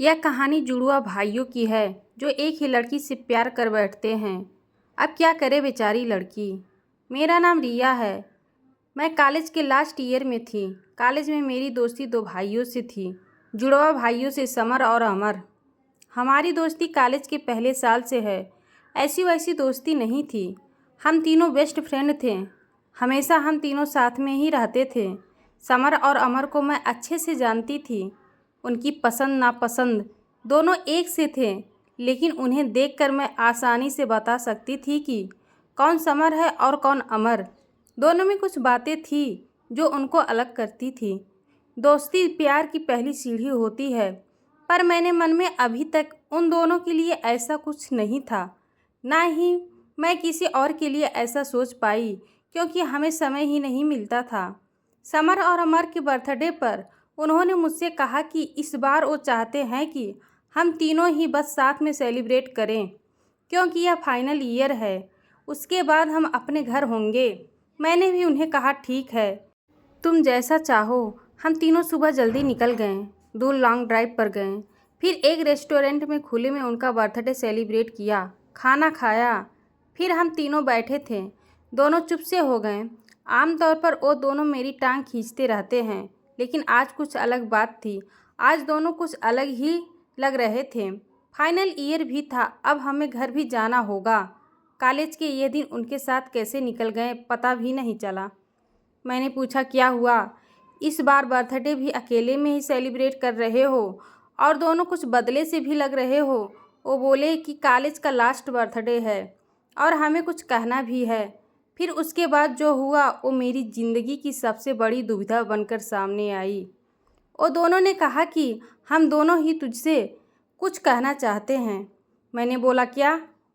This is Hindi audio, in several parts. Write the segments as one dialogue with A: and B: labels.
A: यह कहानी जुड़वा भाइयों की है जो एक ही लड़की से प्यार कर बैठते हैं। अब क्या करे बेचारी लड़की। मेरा नाम रिया है। मैं कॉलेज के लास्ट ईयर में थी। कॉलेज में मेरी दोस्ती दो भाइयों से थी, जुड़वा भाइयों से, समर और अमर। हमारी दोस्ती कॉलेज के पहले साल से है। ऐसी वैसी दोस्ती नहीं थी। हम तीनों बेस्ट फ्रेंड थे। हमेशा हम तीनों साथ में ही रहते थे। समर और अमर को मैं अच्छे से जानती थी। उनकी पसंद नापसंद दोनों एक से थे, लेकिन उन्हें देखकर मैं आसानी से बता सकती थी कि कौन समर है और कौन अमर। दोनों में कुछ बातें थी जो उनको अलग करती थी। दोस्ती प्यार की पहली सीढ़ी होती है, पर मैंने मन में अभी तक उन दोनों के लिए ऐसा कुछ नहीं था। ना ही मैं किसी और के लिए ऐसा सोच पाई, क्योंकि हमें समय ही नहीं मिलता था। समर और अमर के बर्थडे पर उन्होंने मुझसे कहा कि इस बार वो चाहते हैं कि हम तीनों ही बस साथ में सेलिब्रेट करें, क्योंकि यह फाइनल ईयर है। उसके बाद हम अपने घर होंगे। मैंने भी उन्हें कहा ठीक है, तुम जैसा चाहो। हम तीनों सुबह जल्दी निकल गए, दूर लॉन्ग ड्राइव पर गए। फिर एक रेस्टोरेंट में खुले में उनका बर्थडे सेलिब्रेट किया, खाना खाया। फिर हम तीनों बैठे थे, दोनों चुप से हो गए। आमतौर पर वो दोनों मेरी टांग खींचते रहते हैं, लेकिन आज कुछ अलग बात थी। आज दोनों कुछ अलग ही लग रहे थे। फाइनल ईयर भी था, अब हमें घर भी जाना होगा। कॉलेज के ये दिन उनके साथ कैसे निकल गए पता भी नहीं चला। मैंने पूछा, क्या हुआ, इस बार बर्थडे भी अकेले में ही सेलिब्रेट कर रहे हो और दोनों कुछ बदले से भी लग रहे हो। वो बोले कि कॉलेज का लास्ट बर्थडे है और हमें कुछ कहना भी है। फिर उसके बाद जो हुआ वो मेरी ज़िंदगी की सबसे बड़ी दुविधा बनकर सामने आई। वो दोनों ने कहा कि हम दोनों ही तुझसे कुछ कहना चाहते हैं। मैंने बोला, क्या?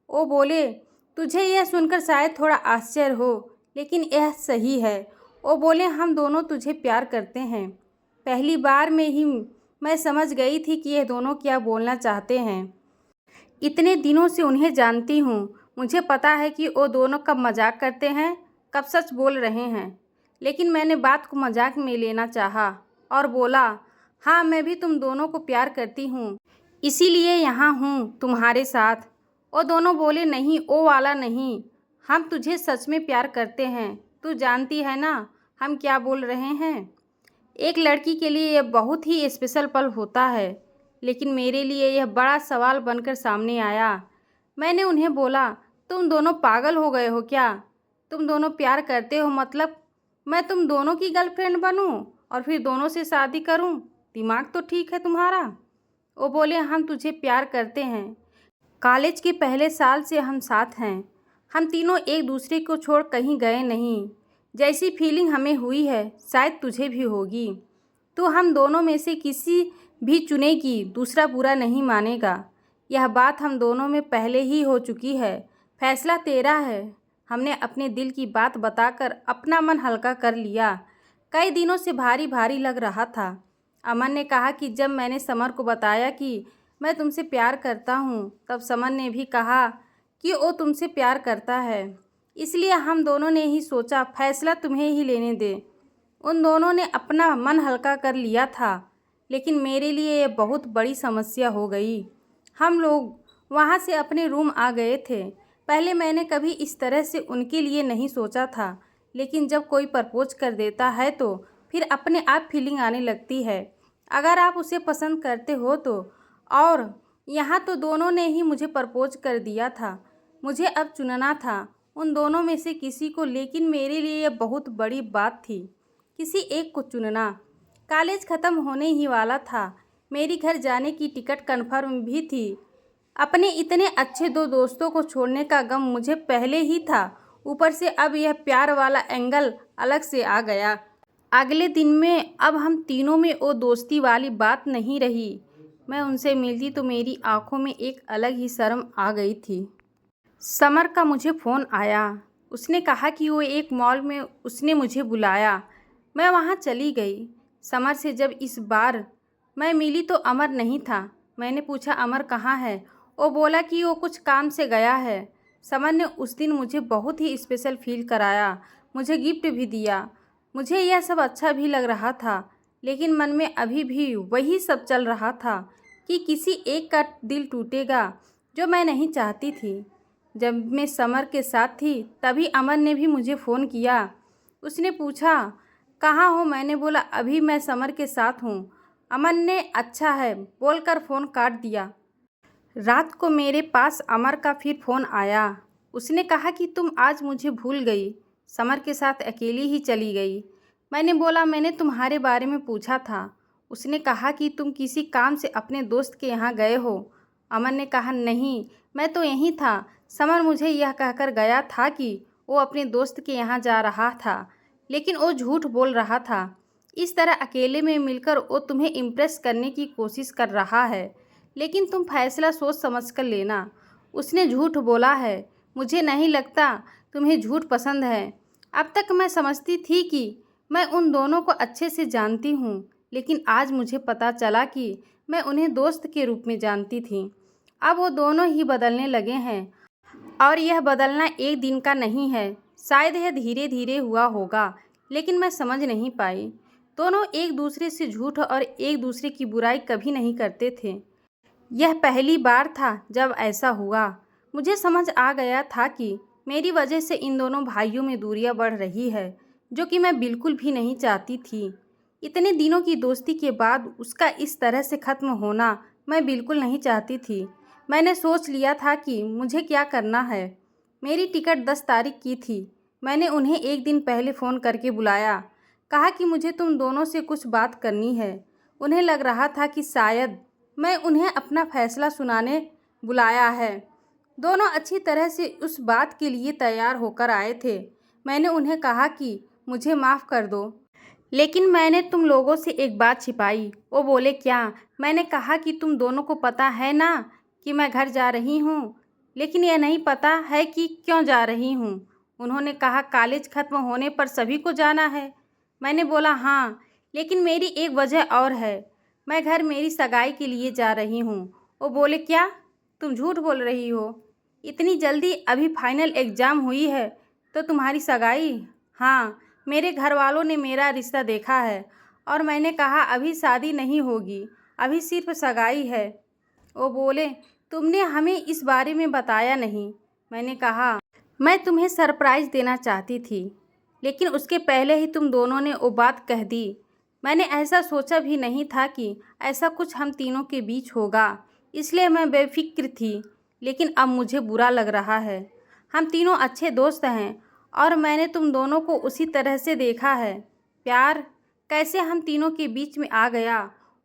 A: वो बोले, तुझे यह सुनकर शायद थोड़ा आश्चर्य हो, लेकिन यह सही है। वो बोले, हम दोनों तुझे प्यार करते हैं। पहली बार में ही मैं समझ गई थी कि ये दोनों क्या बोलना चाहते हैं। इतने दिनों से उन्हें जानती हूँ, मुझे पता है कि वो दोनों कब मजाक करते हैं, कब सच बोल रहे हैं। लेकिन मैंने बात को मजाक में लेना चाहा और बोला, हाँ मैं भी तुम दोनों को प्यार करती हूँ, इसीलिए यहाँ हूँ तुम्हारे साथ। वो दोनों बोले, नहीं वो वाला नहीं, हम तुझे सच में प्यार करते हैं। तू जानती है ना हम क्या बोल रहे हैं। एक लड़की के लिए यह बहुत ही स्पेशल पल होता है, लेकिन मेरे लिए यह बड़ा सवाल बनकर सामने आया। मैंने उन्हें बोला, तुम दोनों पागल हो गए हो क्या? तुम दोनों प्यार करते हो मतलब मैं तुम दोनों की गर्लफ्रेंड बनूं और फिर दोनों से शादी करूं? दिमाग तो ठीक है तुम्हारा? वो बोले, हम तुझे प्यार करते हैं। कॉलेज के पहले साल से हम साथ हैं। हम तीनों एक दूसरे को छोड़ कहीं गए नहीं। जैसी फीलिंग हमें हुई है शायद तुझे भी होगी। तो हम दोनों में से किसी भी चुनेगी, दूसरा बुरा नहीं मानेगा। यह बात हम दोनों में पहले ही हो चुकी है। फैसला तेरा है। हमने अपने दिल की बात बताकर अपना मन हल्का कर लिया। कई दिनों से भारी भारी लग रहा था। अमन ने कहा कि जब मैंने समर को बताया कि मैं तुमसे प्यार करता हूँ, तब समर ने भी कहा कि वो तुमसे प्यार करता है। इसलिए हम दोनों ने ही सोचा फैसला तुम्हें ही लेने दे। उन दोनों ने अपना मन हल्का कर लिया था, लेकिन मेरे लिए ये बहुत बड़ी समस्या हो गई। हम लोग वहाँ से अपने रूम आ गए थे। पहले मैंने कभी इस तरह से उनके लिए नहीं सोचा था, लेकिन जब कोई प्रपोज कर देता है तो फिर अपने आप फीलिंग आने लगती है, अगर आप उसे पसंद करते हो तो। और यहाँ तो दोनों ने ही मुझे प्रपोज कर दिया था। मुझे अब चुनना था उन दोनों में से किसी को, लेकिन मेरे लिए यह बहुत बड़ी बात थी किसी एक को चुनना। कॉलेज ख़त्म होने ही वाला था। मेरी घर जाने की टिकट कन्फर्म भी थी। अपने इतने अच्छे दो दोस्तों को छोड़ने का गम मुझे पहले ही था, ऊपर से अब यह प्यार वाला एंगल अलग से आ गया। अगले दिन में अब हम तीनों में वो दोस्ती वाली बात नहीं रही। मैं उनसे मिलती तो मेरी आंखों में एक अलग ही शर्म आ गई थी। समर का मुझे फ़ोन आया। उसने कहा कि वो एक मॉल में उसने मुझे बुलाया। मैं वहाँ चली गई। समर से जब इस बार मैं मिली तो अमर नहीं था। मैंने पूछा, अमर कहाँ है? वो बोला कि वो कुछ काम से गया है। समर ने उस दिन मुझे बहुत ही स्पेशल फील कराया, मुझे गिफ्ट भी दिया। मुझे यह सब अच्छा भी लग रहा था, लेकिन मन में अभी भी वही सब चल रहा था। कि किसी एक का दिल टूटेगा, जो मैं नहीं चाहती थी। जब मैं समर के साथ थी तभी अमन ने भी मुझे फ़ोन किया। उसने पूछा कहाँ हो, मैंने बोला अभी मैं समर के साथ हूँ। अमन ने अच्छा है बोलकर फ़ोन काट दिया। रात को मेरे पास अमर का फिर फ़ोन आया। उसने कहा कि तुम आज मुझे भूल गई, समर के साथ अकेली ही चली गई। मैंने बोला मैंने तुम्हारे बारे में पूछा था। उसने कहा कि तुम किसी काम से अपने दोस्त के यहाँ गए हो। अमन ने कहा नहीं, मैं तो यहीं था। समर मुझे यह कहकर गया था कि वो अपने दोस्त के यहाँ जा रहा था, लेकिन वो झूठ बोल रहा था। इस तरह अकेले में मिलकर वो तुम्हें इम्प्रेस करने की कोशिश कर रहा है, लेकिन तुम फैसला सोच समझ कर लेना। उसने झूठ बोला है। मुझे नहीं लगता तुम्हें झूठ पसंद है। अब तक मैं समझती थी कि मैं उन दोनों को अच्छे से जानती हूँ, लेकिन आज मुझे पता चला कि मैं उन्हें दोस्त के रूप में जानती थी। अब वो दोनों ही बदलने लगे हैं, और यह बदलना एक दिन का नहीं है। शायद यह धीरे धीरे हुआ होगा, लेकिन मैं समझ नहीं पाई। दोनों एक दूसरे से झूठ और एक दूसरे की बुराई कभी नहीं करते थे। यह पहली बार था जब ऐसा हुआ। मुझे समझ आ गया था कि मेरी वजह से इन दोनों भाइयों में दूरियां बढ़ रही है, जो कि मैं बिल्कुल भी नहीं चाहती थी। इतने दिनों की दोस्ती के बाद उसका इस तरह से ख़त्म होना मैं बिल्कुल नहीं चाहती थी। मैंने सोच लिया था कि मुझे क्या करना है। मेरी टिकट 10 तारीख की थी। मैंने उन्हें एक दिन पहले फ़ोन करके बुलाया, कहा कि मुझे तुम दोनों से कुछ बात करनी है। उन्हें लग रहा था कि शायद मैं उन्हें अपना फैसला सुनाने बुलाया है। दोनों अच्छी तरह से उस बात के लिए तैयार होकर आए थे। मैंने उन्हें कहा कि मुझे माफ़ कर दो, लेकिन मैंने तुम लोगों से एक बात छिपाई। वो बोले क्या? मैंने कहा कि तुम दोनों को पता है ना कि मैं घर जा रही हूँ, लेकिन यह नहीं पता है कि क्यों जा रही हूँ। उन्होंने कहा कॉलेज ख़त्म होने पर सभी को जाना है। मैंने बोला हाँ, लेकिन मेरी एक वजह और है। मैं घर मेरी सगाई के लिए जा रही हूँ। वो बोले क्या? तुम झूठ बोल रही हो? इतनी जल्दी? अभी फाइनल एग्ज़ाम हुई है तो तुम्हारी सगाई? हाँ, मेरे घर वालों ने मेरा रिश्ता देखा है और मैंने कहा अभी शादी नहीं होगी, अभी सिर्फ सगाई है। वो बोले तुमने हमें इस बारे में बताया नहीं। मैंने कहा मैं तुम्हें सरप्राइज़ देना चाहती थी, लेकिन उसके पहले ही तुम दोनों ने वो बात कह दी। मैंने ऐसा सोचा भी नहीं था कि ऐसा कुछ हम तीनों के बीच होगा, इसलिए मैं बेफिक्र थी। लेकिन अब मुझे बुरा लग रहा है। हम तीनों अच्छे दोस्त हैं और मैंने तुम दोनों को उसी तरह से देखा है। प्यार कैसे हम तीनों के बीच में आ गया।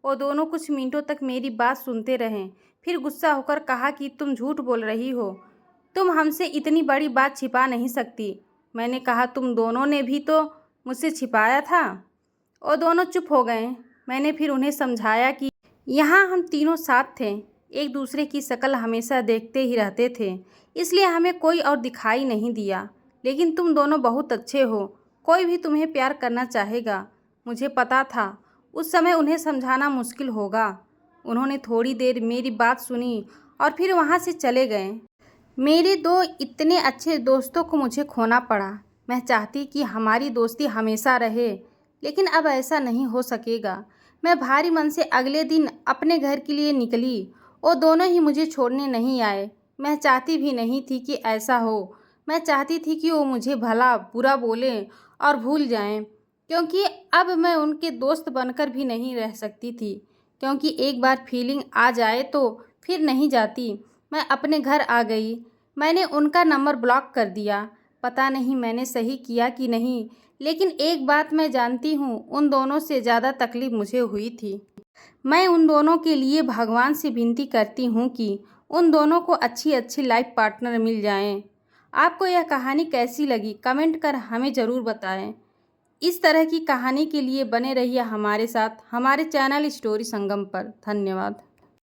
A: वो दोनों कुछ मिनटों तक मेरी बात सुनते रहे, फिर गुस्सा होकर कहा कि तुम झूठ बोल रही हो, तुम हमसे इतनी बड़ी बात छिपा नहीं सकती। मैंने कहा तुम दोनों ने भी तो मुझसे छिपाया था। वो दोनों चुप हो गए। मैंने फिर उन्हें समझाया कि यहाँ हम तीनों साथ थे, एक दूसरे की शक्ल हमेशा देखते ही रहते थे, इसलिए हमें कोई और दिखाई नहीं दिया। लेकिन तुम दोनों बहुत अच्छे हो, कोई भी तुम्हें प्यार करना चाहेगा। मुझे पता था उस समय उन्हें समझाना मुश्किल होगा। उन्होंने थोड़ी देर मेरी बात सुनी और फिर वहाँ से चले गए। मेरे दो इतने अच्छे दोस्तों को मुझे खोना पड़ा। मैं चाहती कि हमारी दोस्ती हमेशा रहे, लेकिन अब ऐसा नहीं हो सकेगा। मैं भारी मन से अगले दिन अपने घर के लिए निकली। वो दोनों ही मुझे छोड़ने नहीं आए। मैं चाहती भी नहीं थी कि ऐसा हो। मैं चाहती थी कि वो मुझे भला बुरा बोलें और भूल जाएं, क्योंकि अब मैं उनके दोस्त बनकर भी नहीं रह सकती थी। क्योंकि एक बार फीलिंग आ जाए तो फिर नहीं जाती। मैं अपने घर आ गई। मैंने उनका नंबर ब्लॉक कर दिया। पता नहीं मैंने सही किया कि नहीं, लेकिन एक बात मैं जानती हूँ, उन दोनों से ज़्यादा तकलीफ़ मुझे हुई थी। मैं उन दोनों के लिए भगवान से विनती करती हूँ कि उन दोनों को अच्छी अच्छी लाइफ पार्टनर मिल जाएं। आपको यह कहानी कैसी लगी कमेंट कर हमें ज़रूर बताएं। इस तरह की कहानी के लिए बने रहिए हमारे साथ, हमारे चैनल स्टोरी संगम पर। धन्यवाद।